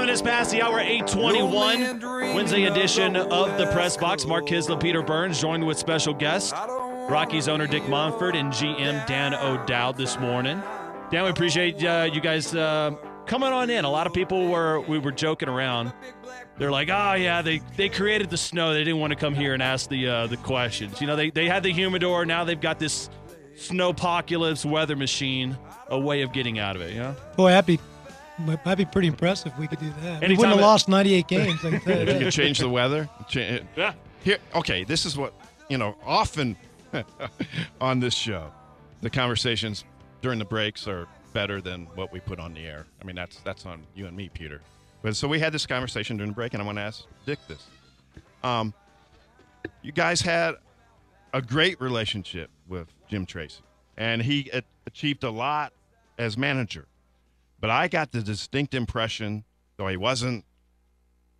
minutes past the hour, 8:21. Wednesday edition of the Press Box. Mark Kislett, Peter Burns, joined with special guest, Rockies owner Dick Monfort and GM Dan O'Dowd this morning. Dan, we appreciate you guys coming on in. A lot of people we were joking around. They're like, oh, yeah, they created the snow. They didn't want to come here and ask the questions. You know, they had the humidor. Now they've got this snowpocalypse weather machine, a way of getting out of it, you know? Boy, that'd be pretty impressive if we could do that. We Anytime wouldn't have lost 98 games. I can tell you You that. can change the weather. Yeah. Here, okay, this is what, often on this show, the conversations during the breaks are better than what we put on the air. I mean, that's on you and me, Peter. But so we had this conversation during the break, and I want to ask Dick this. You guys had a great relationship with Jim Tracy, and he achieved a lot as manager. But I got the distinct impression, though he wasn't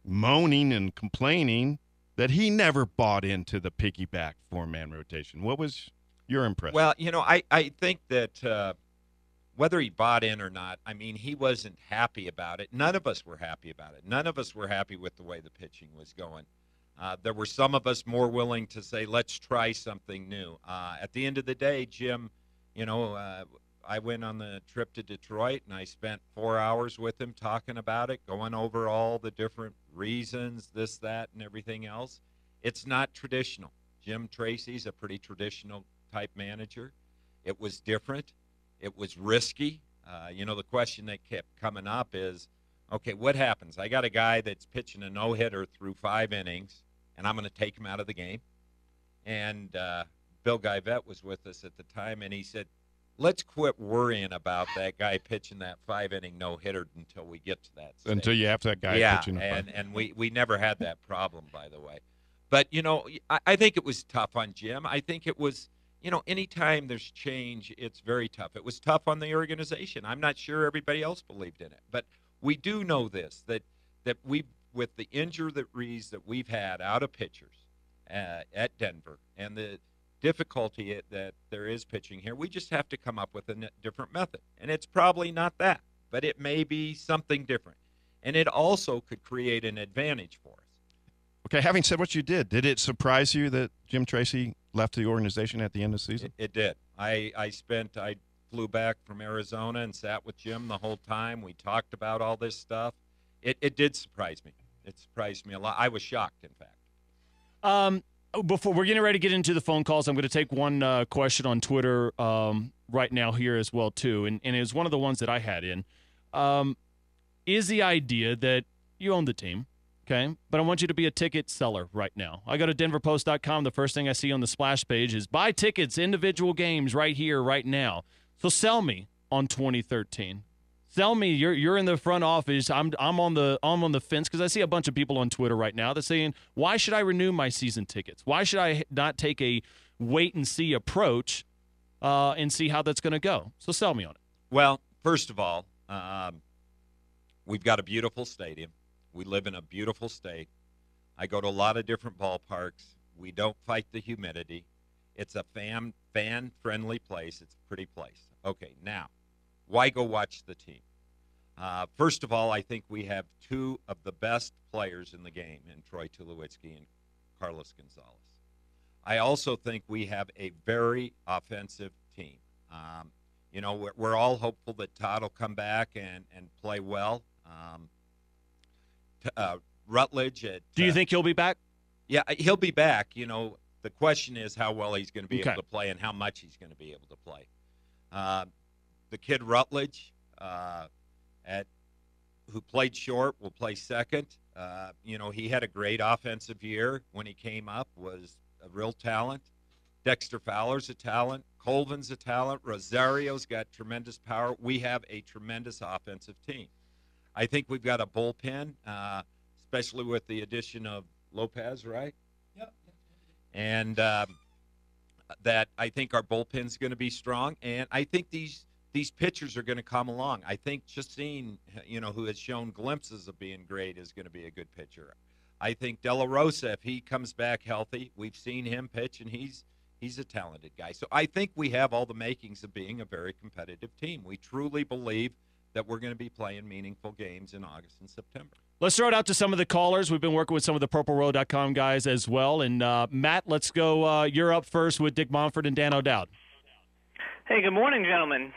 moaning and complaining, that he never bought into the piggyback four-man rotation. What was your impression? Well, I think that whether he bought in or not, I mean, he wasn't happy about it. None of us were happy about it. None of us were happy with the way the pitching was going. There were some of us more willing to say, let's try something new. At the end of the day, Jim, I went on the trip to Detroit, and I spent 4 hours with him talking about it, going over all the different reasons, this, that, and everything else. It's not traditional. Jim Tracy's a pretty traditional type manager. It was different. It was risky. The question that kept coming up is, okay, what happens? I got a guy that's pitching a no-hitter through 5 innings, and I'm going to take him out of the game. And Bill Guyvette was with us at the time, and he said, let's quit worrying about that guy pitching that 5-inning no-hitter until we get to that stage. Until you have that guy pitching a five. and we never had that problem, by the way. But, I think it was tough on Jim. I think it was, anytime there's change, it's very tough. It was tough on the organization. I'm not sure everybody else believed in it. But we do know this, that we, with the injuries that we've had out of pitchers at Denver and the difficulty that there is pitching here, we just have to come up with a different method. And it's probably not that, but it may be something different. And it also could create an advantage for us. Okay, having said what you did it surprise you that Jim Tracy left the organization at the end of the season? It did. I flew back from Arizona and sat with Jim the whole time. We talked about all this stuff. It did surprise me. It surprised me a lot. I was shocked, in fact. Before we're getting ready to get into the phone calls, I'm going to take one question on Twitter right now here as well, too. And it was one of the ones that I had in. Is the idea that you own the team, okay, but I want you to be a ticket seller right now. I go to denverpost.com. The first thing I see on the splash page is buy tickets, individual games right here, right now. So sell me on 2013. Sell me. You're in the front office. I'm on the fence because I see a bunch of people on Twitter right now that's saying, why should I renew my season tickets? Why should I not take a wait and see approach and see how that's going to go? So sell me on it. Well, first of all, we've got a beautiful stadium. We live in a beautiful state. I go to a lot of different ballparks. We don't fight the humidity. It's a fan-friendly place. It's a pretty place. Okay, now, why go watch the team? First of all, I think we have 2 of the best players in the game in Troy Tulowitzki and Carlos Gonzalez. I also think we have a very offensive team. We're all hopeful that Todd will come back and play well. Rutledge. Do you think he'll be back? Yeah, he'll be back. The question is how well he's going to be able to play and how much he's going to be able to play. The kid Rutledge, who played short, will play second. He had a great offensive year when he came up, was a real talent. Dexter Fowler's a talent. Colvin's a talent. Rosario's got tremendous power. We have a tremendous offensive team. I think we've got a bullpen, especially with the addition of Lopez, right? Yep. And that I think our bullpen's going to be strong, and I think these pitchers are going to come along. I think Chacin, who has shown glimpses of being great, is going to be a good pitcher. I think De La Rosa, if he comes back healthy, we've seen him pitch, and he's a talented guy. So I think we have all the makings of being a very competitive team. We truly believe that we're going to be playing meaningful games in August and September. Let's throw it out to some of the callers. We've been working with some of the PurpleRow.com guys as well. And, Matt, let's go. You're up first with Dick Monfort and Dan O'Dowd. Hey, good morning, gentlemen.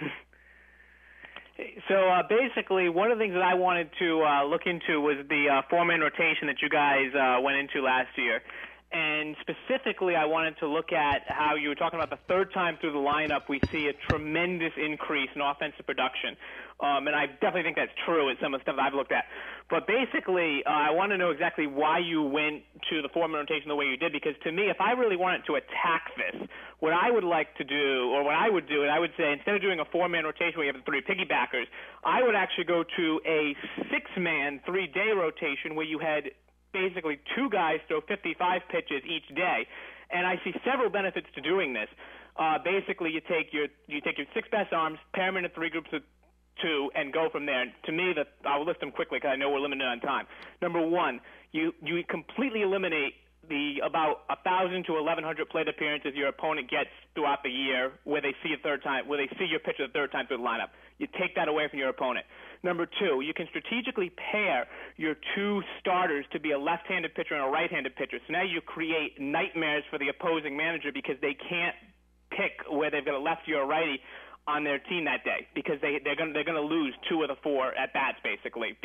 So basically, one of the things that I wanted to look into was the four-man rotation that you guys went into last year. And specifically, I wanted to look at how you were talking about the third time through the lineup, we see a tremendous increase in offensive production. And I definitely think that's true at some of the stuff I've looked at. But basically, I want to know exactly why you went to the four-man rotation the way you did, because to me, if I really wanted to attack this, what I would like to do, or what I would do, and I would say instead of doing a four-man rotation where you have the three piggybackers, I would actually go to a six-man, three-day rotation where you had basically two guys throw 55 pitches each day. And I see several benefits to doing this. Basically, you take your six best arms, pair them into three groups of two, and go from there. And to me, I'll list them quickly because I know we're limited on time. Number one, you completely eliminate the about 1,000 to 1,100 plate appearances your opponent gets throughout the year where they see your pitcher the third time through the lineup. You take that away from your opponent. Number two, you can strategically pair your two starters to be a left-handed pitcher and a right-handed pitcher. So now you create nightmares for the opposing manager because they can't pick where they've got a lefty or a righty on their team that day because they're going to lose two of the four at bats basically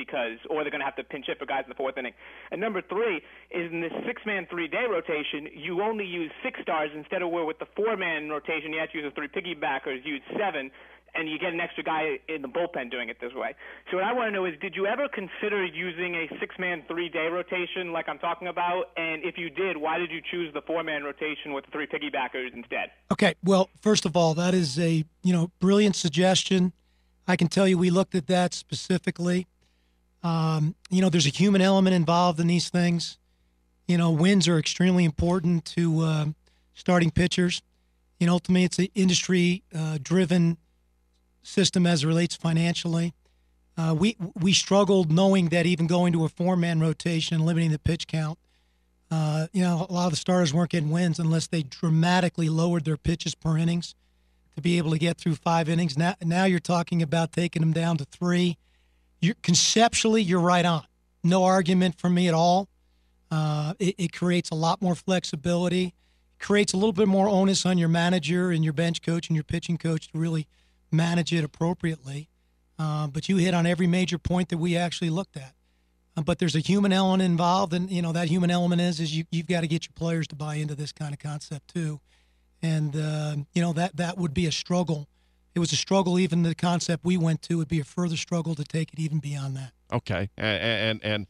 or they're going to have to pinch hit for guys in the fourth inning. And number three is in this six-man three-day rotation, you only use six stars instead of where with the four-man rotation you have to use the three piggybackers, use seven, and you get an extra guy in the bullpen doing it this way. So what I want to know is, did you ever consider using a six-man three-day rotation like I'm talking about? And if you did, why did you choose the four-man rotation with the three piggybackers instead? Okay, well, first of all, that is a brilliant suggestion. I can tell you we looked at that specifically. There's a human element involved in these things. Wins are extremely important to starting pitchers. Ultimately, it's an industry-driven system as it relates financially. We struggled knowing that even going to a four-man rotation and limiting the pitch count, a lot of the starters weren't getting wins unless they dramatically lowered their pitches per innings to be able to get through 5 innings. Now you're talking about taking them down to 3. Conceptually, you're right on. No argument from me at all. It creates a lot more flexibility, creates a little bit more onus on your manager and your bench coach and your pitching coach to really manage it appropriately. But you hit on every major point that we actually looked at. But there's a human element involved, and that human element is you've got to get your players to buy into this kind of concept too. And that would be a struggle. It was a struggle. Even the concept we went to would be a further struggle to take it even beyond that. Okay, and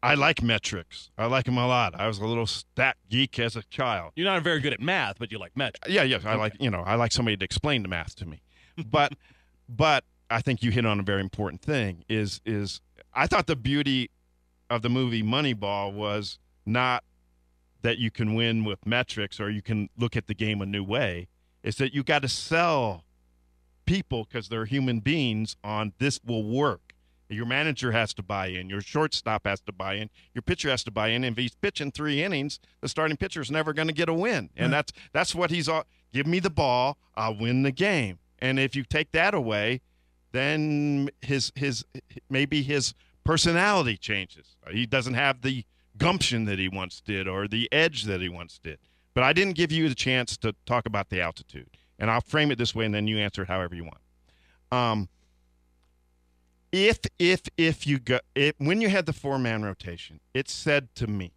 I like metrics. I like them a lot. I was a little stat geek as a child. You're not very good at math, but you like metrics. Yeah. I like somebody to explain the math to me. But I think you hit on a very important thing. Is I thought the beauty of the movie Moneyball was not that you can win with metrics or you can look at the game a new way. It's that you got to sell people, because they're human beings, on this will work. Your manager has to buy in. Your shortstop has to buy in. Your pitcher has to buy in. And if he's pitching 3 innings, the starting pitcher is never going to get a win. And that's what he's all. Give me the ball, I'll win the game. And if you take that away, then maybe his personality changes. He doesn't have the gumption that he once did or the edge that he once did. But I didn't give you the chance to talk about the altitude. And I'll frame it this way, and then you answer it however you want. When you had the 4-man rotation, it said to me,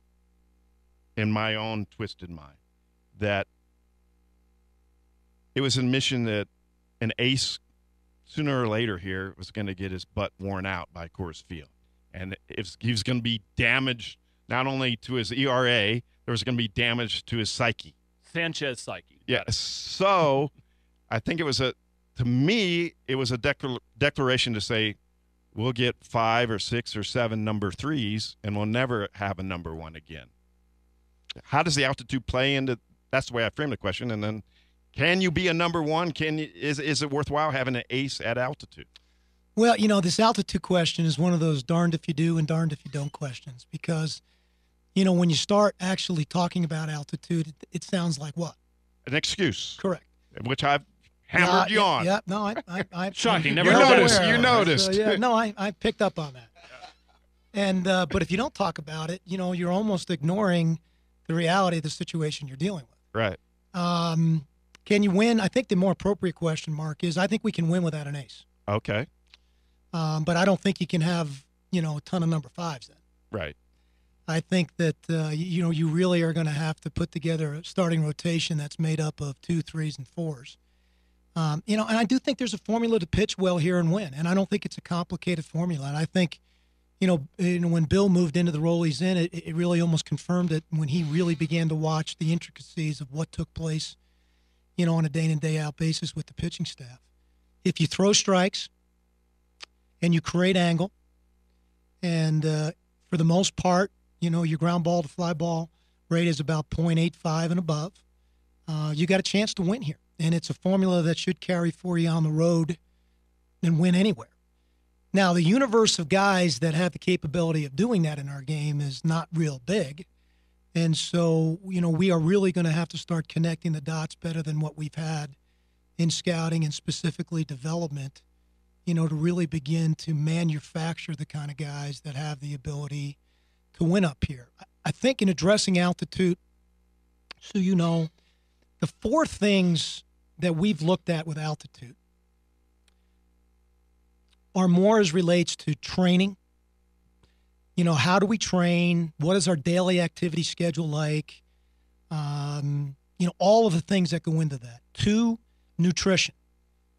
in my own twisted mind, that it was a mission that an ace, sooner or later here, was going to get his butt worn out by Coors Field. And if he was going to be damaged not only to his ERA, there was going to be damage to his psyche. Sanchez psyche. Yeah. So I think it was a declaration to say, we'll get 5 or 6 or 7 number 3s, and we'll never have a number 1 again. How does the altitude play into? That's the way I framed the question. And then, can you be a number 1? Is it worthwhile having an ace at altitude? Well, this altitude question is one of those darned if you do and darned if you don't questions, because, when you start actually talking about altitude, it sounds like what? An excuse. Correct. Which I've hammered you on. Yeah, no, I Shocking. I'm Never well noticed. aware You of it. noticed. So, yeah, no, I picked up on that. And but if you don't talk about it, you're almost ignoring the reality of the situation you're dealing with. Right. Can you win? I think the more appropriate question, Mark, is I think we can win without an ace. Okay. But I don't think you can have, a ton of number fives then. Right. I think that, you really are going to have to put together a starting rotation that's made up of 2, 3s, and 4s. And I do think there's a formula to pitch well here and win. And I don't think it's a complicated formula. And I think, when Bill moved into the role he's in, it really almost confirmed it when he really began to watch the intricacies of what took place, on a day in and day out basis with the pitching staff. If you throw strikes and you create angle, and for the most part, your ground ball to fly ball rate is about 0.85 and above, you got a chance to win here. And it's a formula that should carry for you on the road and win anywhere. Now, the universe of guys that have the capability of doing that in our game is not real big. And so, we are really going to have to start connecting the dots better than what we've had in scouting and specifically development, to really begin to manufacture the kind of guys that have the ability to win up here. I think in addressing altitude, so the 4 things that we've looked at with altitude are more as relates to training. How do we train? What is our daily activity schedule like? All of the things that go into that. 2, nutrition.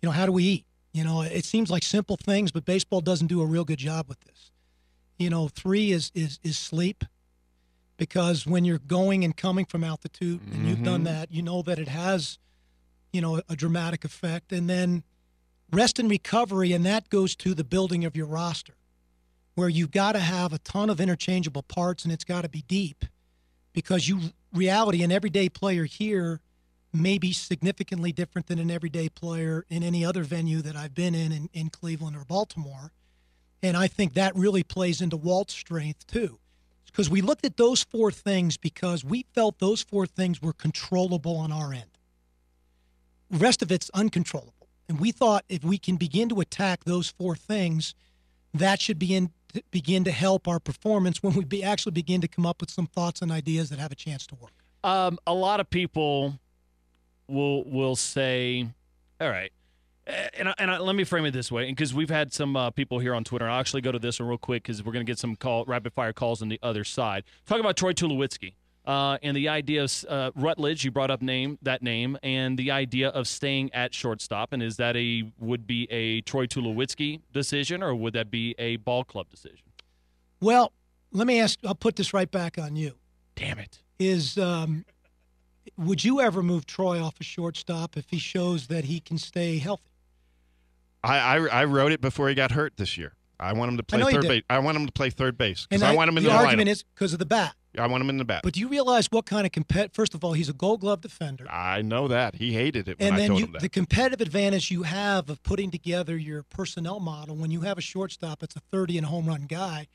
How do we eat? It seems like simple things, but baseball doesn't do a real good job with this. 3 is sleep, because when you're going and coming from altitude, and you've done that, that it has, a dramatic effect. And then rest and recovery, and that goes to the building of your roster, where you've got to have a ton of interchangeable parts, and it's got to be deep, because reality, an everyday player here may be significantly different than an everyday player in any other venue that I've been in Cleveland or Baltimore. And I think that really plays into Walt's strength too, because we looked at those 4 things because we felt those 4 things were controllable on our end. The rest of it's uncontrollable. And we thought if we can begin to attack those 4 things, that should begin to help our performance when we actually begin to come up with some thoughts and ideas that have a chance to work. A lot of people will say, all right, and let me frame it this way, because we've had some people here on Twitter. I'll actually go to this one real quick because we're going to get some rapid-fire calls on the other side. Talk about Troy Tulowitzki and the idea of Rutledge. You brought up that name, and the idea of staying at shortstop. And is that would be a Troy Tulowitzki decision, or would that be a ball club decision? Well, let me ask. I'll put this right back on you. Damn it. Would you ever move Troy off a shortstop if he shows that he can stay healthy? I wrote it before he got hurt this year. I want him to play third base. I want him to play third base because I want him in the lineup. The argument is because of the bat. I want him in the bat. But do you realize what kind of First of all, he's a Gold Glove defender. I know that. He hated it when I told him that. The competitive advantage you have of putting together your personnel model when you have a shortstop that's a 30 and home run guy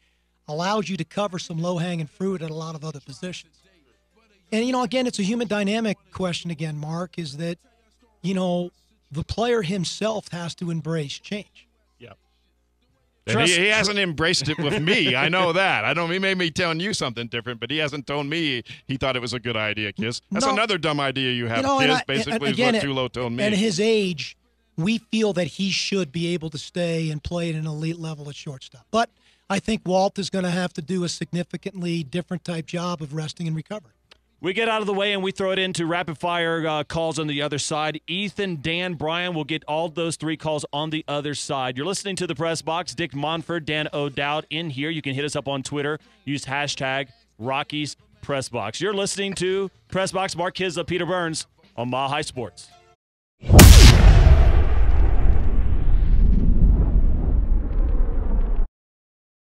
allows you to cover some low-hanging fruit at a lot of other positions. And, again, it's a human dynamic question again, Mark, is that, the player himself has to embrace change. Yeah. He hasn't embraced it with me. I know that. He made me telling you something different, but he hasn't told me he thought it was a good idea, Kiss. That's another dumb idea you have, Kiss, basically, is what Tulo told me. At his age, we feel that he should be able to stay and play at an elite level at shortstop. But I think Walt is going to have to do a significantly different type job of resting and recovering. We get out of the way and we throw it into rapid-fire calls on the other side. Ethan, Dan, Brian will get all those 3 calls on the other side. You're listening to the Press Box. Dick Monfort, Dan O'Dowd in here. You can hit us up on Twitter. Use hashtag Rockies Press Box. You're listening to Press Box. Mark Kizla, Peter Burns on Mile High Sports.